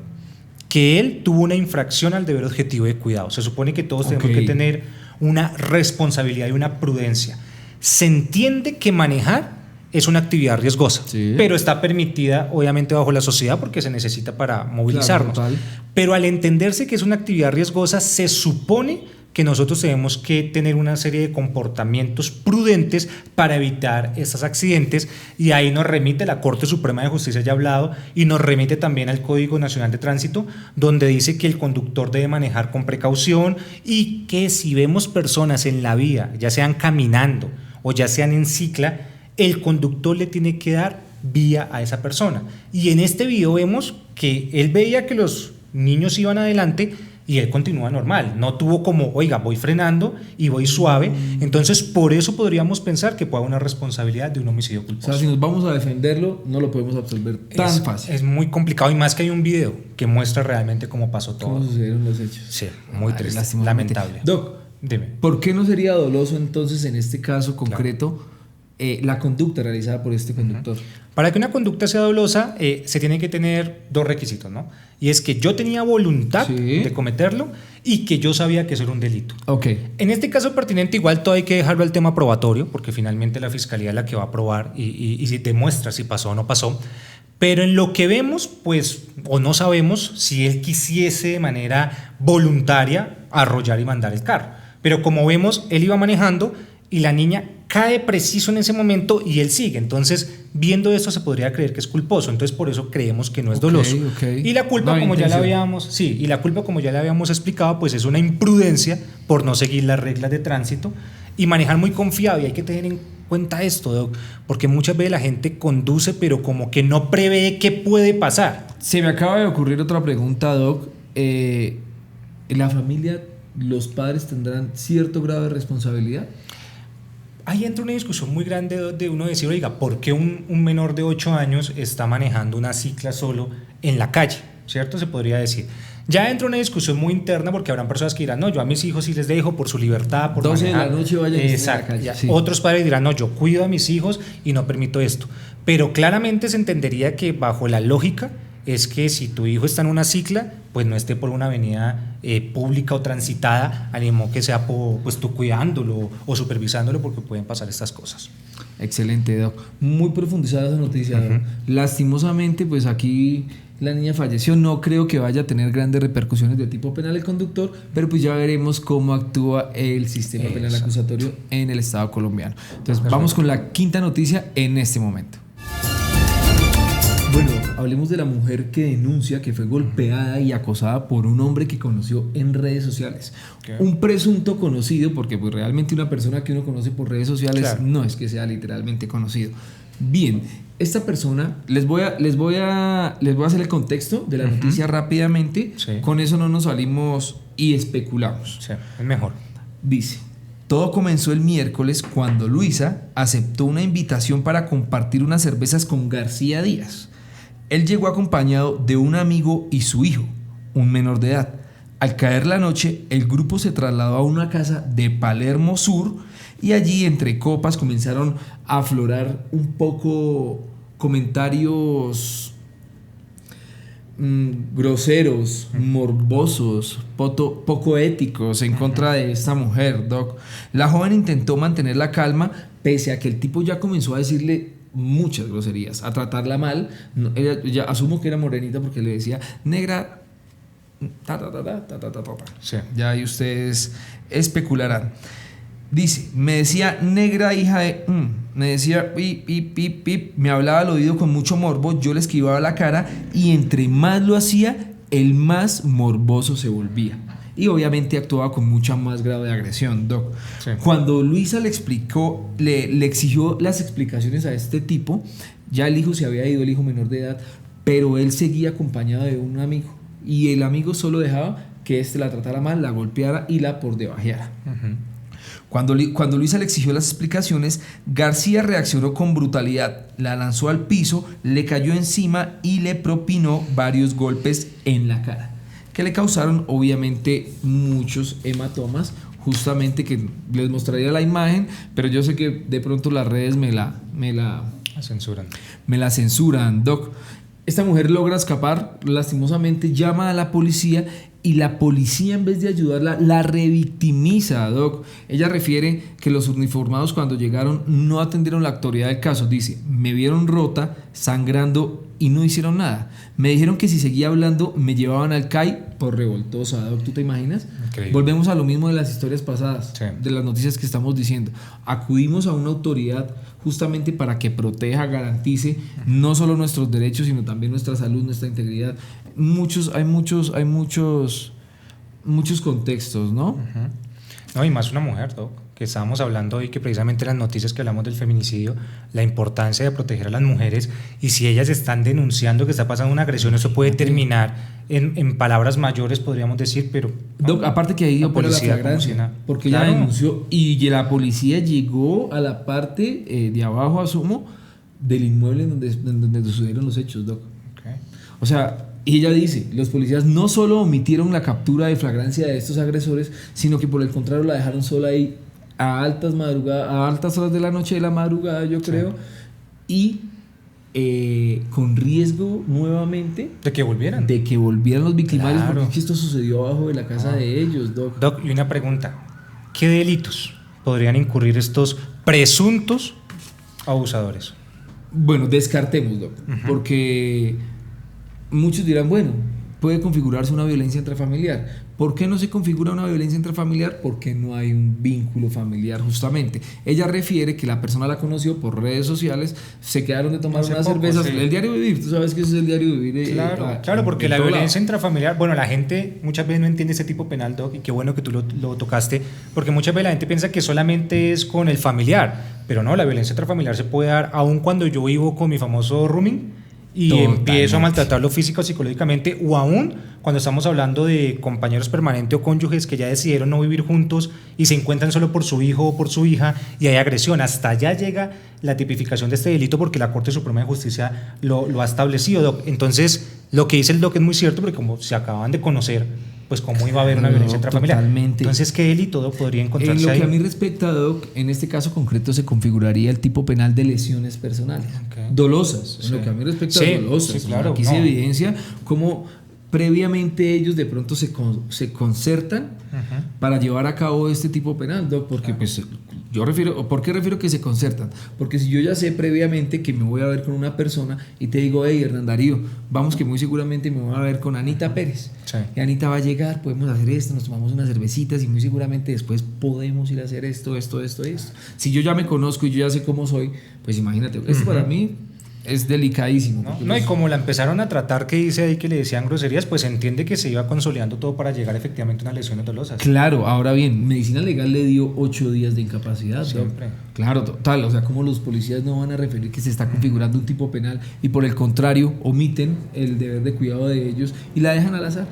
que él tuvo una infracción al deber objetivo de cuidado. Se supone que todos tenemos que tener una responsabilidad y una prudencia. Se entiende que manejar es una actividad riesgosa, sí, pero está permitida obviamente bajo la sociedad porque se necesita para movilizarnos. Claro, pero al entenderse que es una actividad riesgosa, se supone que nosotros tenemos que tener una serie de comportamientos prudentes para evitar estos accidentes, y ahí nos remite la Corte Suprema de Justicia, ya ha hablado, y nos remite también al Código Nacional de Tránsito, donde dice que el conductor debe manejar con precaución y que si vemos personas en la vía, ya sean caminando o ya sean en cicla, el conductor le tiene que dar vía a esa persona. Y en este video vemos que él veía que los niños iban adelante y él continúa normal, no tuvo como, oiga, voy frenando y voy suave. Entonces por eso podríamos pensar que puede haber una responsabilidad de un homicidio culposo. O sea, si nos vamos a defenderlo, no lo podemos absolver tan fácil. Es muy complicado, y más que hay un video que muestra realmente cómo pasó todo. ¿Cómo sucedieron los hechos? Sí, muy triste, lamentable. Doc, dime. ¿Por qué no sería doloso entonces en este caso concreto la conducta realizada por este conductor? Para que una conducta sea dolosa, se tienen que tener dos requisitos, ¿no? Y es que yo tenía voluntad de cometerlo y que yo sabía que eso era un delito. En este caso pertinente, igual todo hay que dejarlo al tema probatorio, porque finalmente la fiscalía es la que va a probar y si demuestra si pasó o no pasó. Pero en lo que vemos, pues, o no sabemos si él quisiese de manera voluntaria arrollar y mandar el carro. Pero como vemos, él iba manejando y la niña cae preciso en ese momento y él sigue. Entonces, viendo esto se podría creer que es culposo. Entonces, por eso creemos que no es doloso. Y la culpa, como ya la habíamos, y la culpa, como ya le habíamos explicado, pues es una imprudencia por no seguir las reglas de tránsito y manejar muy confiado. Y hay que tener en cuenta esto, Doc, porque muchas veces la gente conduce, pero como que no prevé qué puede pasar. Se me acaba de ocurrir otra pregunta, Doc. ¿En la familia los padres tendrán cierto grado de responsabilidad? Ahí entra una discusión muy grande de uno decir, oiga, ¿por qué un menor de 8 años está manejando una cicla solo en la calle? ¿Cierto? Se podría decir. Ya entra una discusión muy interna porque habrán personas que dirán, no, yo a mis hijos sí les dejo por su libertad, por 12 manejar. de la noche vayan a Exacto. la calle. Sí. Otros padres dirán, no, yo cuido a mis hijos y no permito esto. Pero claramente se entendería que bajo la lógica es que si tu hijo está en una cicla, pues no esté por una avenida pública o transitada, animo que sea pues tú cuidándolo o supervisándolo, porque pueden pasar estas cosas. Excelente, Doc. Muy profundizada esa noticia, Doc. Lastimosamente, pues aquí la niña falleció. No creo que vaya a tener grandes repercusiones de tipo penal el conductor, pero pues ya veremos cómo actúa el sistema penal acusatorio en el Estado colombiano. Entonces, vamos con la quinta noticia en este momento. Bueno, hablemos de la mujer que denuncia que fue golpeada y acosada por un hombre que conoció en redes sociales. Un presunto conocido, porque pues realmente una persona que uno conoce por redes sociales no es que sea literalmente conocido. Bien, esta persona, les voy a hacer el contexto de la noticia rápidamente. Con eso no nos salimos y especulamos. Sí, es mejor. Dice: todo comenzó el miércoles cuando Luisa aceptó una invitación para compartir unas cervezas con García Díaz. Él llegó acompañado de un amigo y su hijo, un menor de edad. Al caer la noche, el grupo se trasladó a una casa de Palermo Sur y allí entre copas comenzaron a aflorar un poco comentarios groseros, morbosos, poco éticos en contra de esta mujer, Doc. La joven intentó mantener la calma pese a que el tipo ya comenzó a decirle muchas groserías, a tratarla mal. Ella ya asumo que era morenita porque le decía negra, Sí. ya ahí ustedes especularán. Dice, me decía negra hija de... me decía pip, pip, pip, pip, me hablaba al oído con mucho morbo, yo le esquivaba la cara y entre más lo hacía, el más morboso se volvía. Y obviamente actuaba con mucha más grado de agresión, Doc. Sí. Cuando Luisa le explicó, le exigió las explicaciones a este tipo, ya el hijo se había ido, el hijo menor de edad, pero él seguía acompañado de un amigo. Y el amigo solo dejaba que éste la tratara mal, la golpeara y la por debajeara. Cuando Luisa le exigió las explicaciones, García reaccionó con brutalidad, la lanzó al piso, le cayó encima y le propinó varios golpes en la cara, que le causaron obviamente muchos hematomas, justamente que les mostraría la imagen, pero yo sé que de pronto las redes me la censuran, Doc. Esta mujer logra escapar, lastimosamente llama a la policía y la policía, en vez de ayudarla, la revictimiza, Doc. Ella refiere que los uniformados cuando llegaron no atendieron la actualidad del caso. Dice, me vieron rota, sangrando y no hicieron nada. Me dijeron que si seguía hablando me llevaban al CAI por revoltosa, Doc. ¿Tú te imaginas? Increíble. Volvemos a lo mismo de las historias pasadas, Sí. de las noticias que estamos diciendo. Acudimos a una autoridad justamente para que proteja, garantice no solo nuestros derechos, sino también nuestra salud, nuestra integridad. Hay muchos contextos, ¿no? No, y más una mujer, Doc, que estábamos hablando hoy, que precisamente las noticias que hablamos del feminicidio, la importancia de proteger a las mujeres, y si ellas están denunciando que está pasando una agresión, eso puede terminar en palabras mayores, podríamos decir, pero... Doc, aparte que ahí la opera la policía flagrancia, funciona. porque Claro. ella denunció y la policía llegó a la parte de abajo, asumo, del inmueble donde sucedieron los hechos, Doc. Okay. O sea, y ella dice, los policías no solo omitieron la captura de flagrancia de estos agresores, sino que por el contrario la dejaron sola ahí a altas horas de la noche, de la madrugada, yo creo, y con riesgo nuevamente De que volvieran. de que volvieran los victimarios, Claro. porque es que esto sucedió abajo de la casa de ellos, Doc. Doc, y una pregunta, ¿qué delitos podrían incurrir estos presuntos abusadores? Bueno, descartemos, Doc, porque muchos dirán, bueno, puede configurarse una violencia intrafamiliar. ¿Por qué no se configura una violencia intrafamiliar? Porque no hay un vínculo familiar, justamente. Ella refiere que la persona la conoció por redes sociales, se quedaron de tomar Hace unas poco, cervezas. sí. El diario vivir, tú sabes que eso es el diario vivir. Claro, porque la violencia intrafamiliar, bueno, la gente muchas veces no entiende ese tipo penal, Doc, y qué bueno que tú lo tocaste, porque muchas veces la gente piensa que solamente es con el familiar, pero no, la violencia intrafamiliar se puede dar aun cuando yo vivo con mi famoso rooming y Totalmente. empiezo a maltratarlo físico o psicológicamente, o aún cuando estamos hablando de compañeros permanentes o cónyuges que ya decidieron no vivir juntos y se encuentran solo por su hijo o por su hija y hay agresión. Hasta allá llega la tipificación de este delito porque la Corte Suprema de Justicia lo ha establecido, Doc. Entonces, lo que dice el Doc es muy cierto porque como se acaban de conocer, pues cómo iba a haber una violencia intrafamiliar. Totalmente. Entonces, ¿qué delito, Doc, podría En encontrarse lo ahí? que a mí respecta, Doc, en este caso concreto se configuraría el tipo penal de lesiones personales, dolosas. En lo que a mí respecta, Sí, dolosas. sí, claro, Aquí no. se evidencia cómo previamente ellos de pronto se concertan para llevar a cabo este tipo penal, Doc, porque pues ¿por qué refiero que se concertan? Porque si yo ya sé previamente que me voy a ver con una persona y te digo, hey, Hernán Darío, vamos que muy seguramente me voy a ver con Anita Pérez. Sí. Y Anita va a llegar, podemos hacer esto, nos tomamos unas cervecitas y muy seguramente después podemos ir a hacer esto. Si yo ya me conozco y yo ya sé cómo soy, pues imagínate, esto para mí es delicadísimo. No, y como la empezaron a tratar, que dice ahí que le decían groserías, pues se entiende que se iba consolidando todo para llegar efectivamente a unas lesiones dolosas. Claro, ahora bien, medicina legal le dio 8 días de incapacidad, Doc. Siempre. Claro, total, o sea, como los policías no van a referir que se está configurando un tipo penal y por el contrario omiten el deber de cuidado de ellos y la dejan al azar.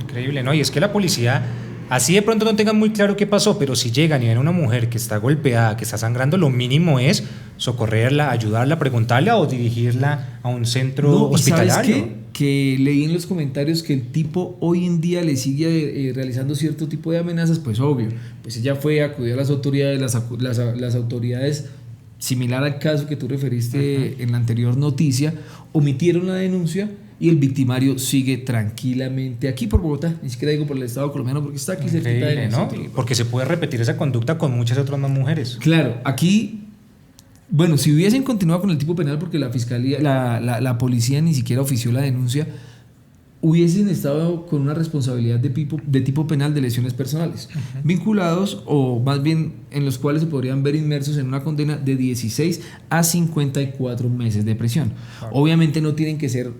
Increíble, ¿no? Y es que la policía, así de pronto no tengan muy claro qué pasó, pero si llegan y ven a una mujer que está golpeada, que está sangrando, lo mínimo es socorrerla, ayudarla, preguntarle o dirigirla a un centro No, ¿y sabes hospitalario. qué? Que leí en los comentarios que el tipo hoy en día le sigue realizando cierto tipo de amenazas, pues obvio, pues ella fue a acudir a las autoridades, las autoridades, similar al caso que tú referiste en la anterior noticia, omitieron la denuncia, y el victimario sigue tranquilamente aquí por Bogotá, ni siquiera digo por el Estado colombiano porque está aquí cerquita de ¿no? nosotros. Porque se puede repetir esa conducta con muchas otras más mujeres. Claro, aquí, bueno, si hubiesen continuado con el tipo penal porque la fiscalía, la policía ni siquiera ofició la denuncia, hubiesen estado con una responsabilidad de tipo penal de lesiones personales, vinculados o más bien en los cuales se podrían ver inmersos en una condena de 16 a 54 meses de prisión. Obviamente no tienen que ser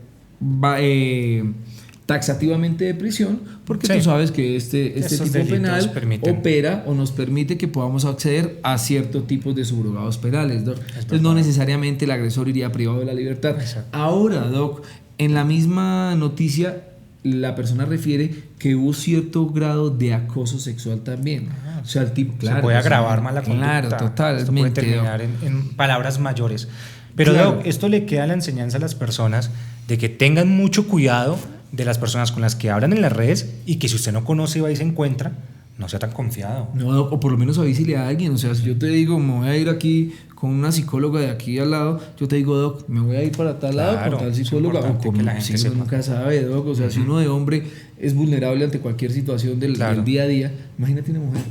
taxativamente de prisión, porque tú sabes que este tipo penal opera o nos permite que podamos acceder a ciertos tipos de subrogados penales, Doc. Entonces no necesariamente el agresor iría privado de la libertad. Exacto. Ahora, Doc, en la misma noticia la persona refiere que hubo cierto grado de acoso sexual también. O sea, el tipo, claro, se puede agravar más la conducta. Claro, totalmente. Esto puede terminar en palabras mayores. Pero claro, Doc, esto le queda la enseñanza a las personas de que tengan mucho cuidado de las personas con las que hablan en las redes y que si usted no conoce y va y se encuentra, no sea tan confiado. No, o por lo menos avísele a alguien. O sea, si yo te digo, me voy a ir aquí con una psicóloga de aquí al lado, yo te digo, Doc, me voy a ir para tal lado con tal psicóloga, o como si uno nunca sabe, Doc. O sea, si uno de hombre es vulnerable ante cualquier situación del día a día, imagínate una mujer.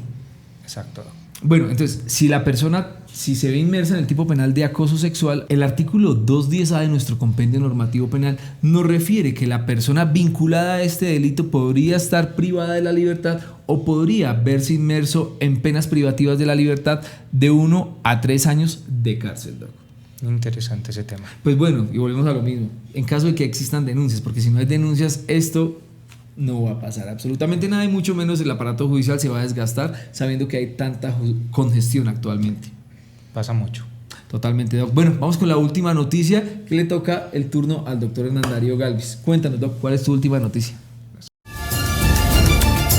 Exacto. Bueno, entonces, si se ve inmersa en el tipo penal de acoso sexual, el artículo 210A de nuestro compendio normativo penal nos refiere que la persona vinculada a este delito podría estar privada de la libertad o podría verse inmerso en penas privativas de la libertad de 1 a 3 años de cárcel, Doc. Interesante ese tema. Pues bueno, y volvemos a lo mismo. En caso de que existan denuncias, porque si no hay denuncias, esto no va a pasar absolutamente nada y mucho menos el aparato judicial se va a desgastar sabiendo que hay tanta congestión actualmente. Pasa mucho. Totalmente, Doc. Bueno, vamos con la última noticia que le toca el turno al doctor Hernán Darío Galvis. Cuéntanos, Doc, ¿cuál es tu última noticia?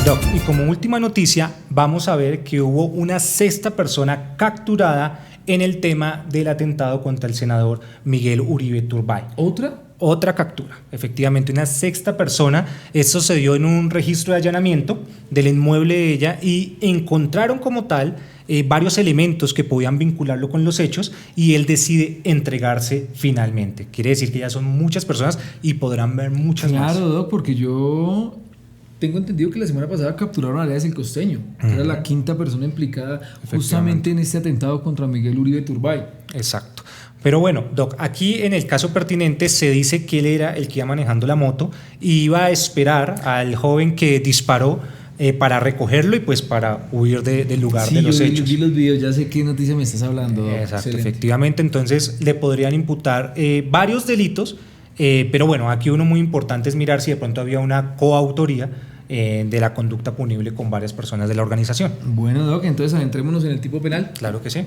Doc, y como última noticia vamos a ver que hubo una 6ª persona capturada en el tema del atentado contra el senador Miguel Uribe Turbay. Otra captura, efectivamente una 6ª persona. Esto se dio en un registro de allanamiento del inmueble de ella y encontraron como tal varios elementos que podían vincularlo con los hechos y él decide entregarse finalmente. Quiere decir que ya son muchas personas y podrán ver muchas más. Claro, Doc, porque yo tengo entendido que la semana pasada capturaron a Alias el Costeño, que era la 5ª persona implicada justamente en este atentado contra Miguel Uribe Turbay. Exacto. Pero bueno, Doc, aquí en el caso pertinente se dice que él era el que iba manejando la moto y iba a esperar al joven que disparó para recogerlo y pues para huir del lugar de los hechos. Sí, vi los videos, ya sé qué noticia me estás hablando, Doc. Exacto, excelente. Efectivamente, entonces le podrían imputar varios delitos, pero bueno, aquí uno muy importante es mirar si de pronto había una coautoría de la conducta punible con varias personas de la organización. Bueno, Doc, entonces adentrémonos en el tipo penal. Claro que sí.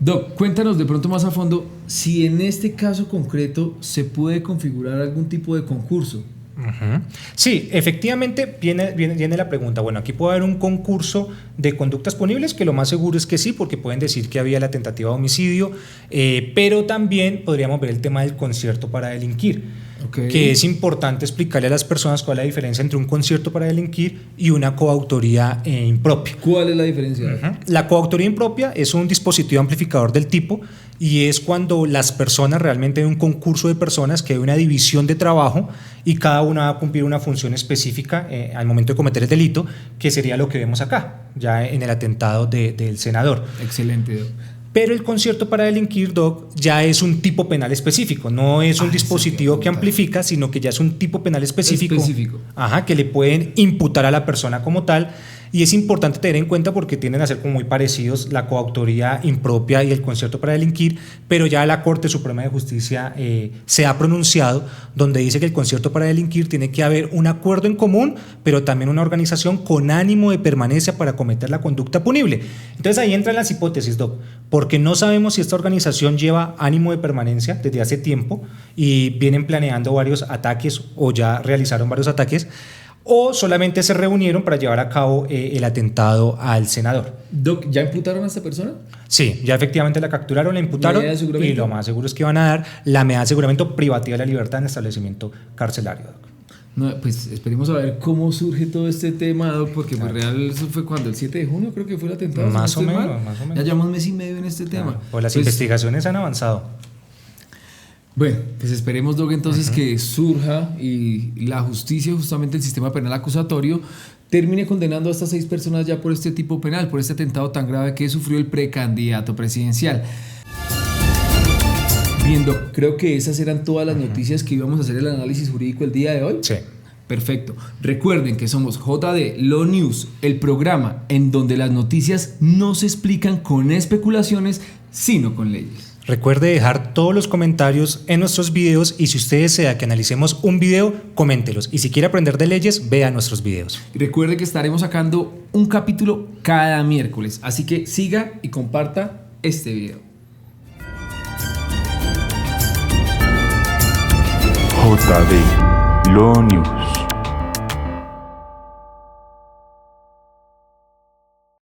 Doc, cuéntanos de pronto más a fondo si en este caso concreto se puede configurar algún tipo de concurso. Sí, efectivamente viene la pregunta. Bueno, aquí puede haber un concurso de conductas punibles, que lo más seguro es que sí, porque pueden decir que había la tentativa de homicidio, pero también podríamos ver el tema del concierto para delinquir. Que es importante explicarle a las personas cuál es la diferencia entre un concierto para delinquir y una coautoría impropia. ¿Cuál es la diferencia? La coautoría impropia es un dispositivo amplificador del tipo y es cuando las personas realmente hay un concurso de personas que hay una división de trabajo y cada una va a cumplir una función específica al momento de cometer el delito, que sería lo que vemos acá, ya en el atentado del senador. Excelente, Doc. Pero el concierto para delinquir, Doc, ya es un tipo penal específico, no es un dispositivo que amplifica, sino que ya es un tipo penal específico. Que le pueden imputar a la persona como tal. Y es importante tener en cuenta porque tienden a ser como muy parecidos la coautoría impropia y el concierto para delinquir, pero ya la Corte Suprema de Justicia se ha pronunciado donde dice que el concierto para delinquir tiene que haber un acuerdo en común, pero también una organización con ánimo de permanencia para cometer la conducta punible. Entonces ahí entran las hipótesis, Doc, porque no sabemos si esta organización lleva ánimo de permanencia desde hace tiempo y vienen planeando varios ataques o ya realizaron varios ataques, o solamente se reunieron para llevar a cabo el atentado al senador. Doc, ¿ya imputaron a esta persona? Sí, ya efectivamente la capturaron, la imputaron y lo más seguro es que van a dar la medida de aseguramiento privativa de la libertad en establecimiento carcelario, Doc. No, pues esperemos a ver cómo surge todo este tema, Doc, porque pues real eso fue cuando el 7 de junio creo que fue el atentado. Más o menos. Ya llevamos mes y medio en este tema. Pues las investigaciones han avanzado. Bueno, pues esperemos, Doug, entonces que surja y la justicia, justamente el sistema penal acusatorio, termine condenando a estas 6 personas ya por este tipo penal, por este atentado tan grave que sufrió el precandidato presidencial. Viendo, creo que esas eran todas las noticias que íbamos a hacer el análisis jurídico el día de hoy. Sí. Perfecto. Recuerden que somos JD Law News, el programa en donde las noticias no se explican con especulaciones, sino con leyes. Recuerde dejar todos los comentarios en nuestros videos y si usted desea que analicemos un video, coméntelos. Y si quiere aprender de leyes, vea nuestros videos. Recuerde que estaremos sacando un capítulo cada miércoles, así que siga y comparta este video. JD Law News.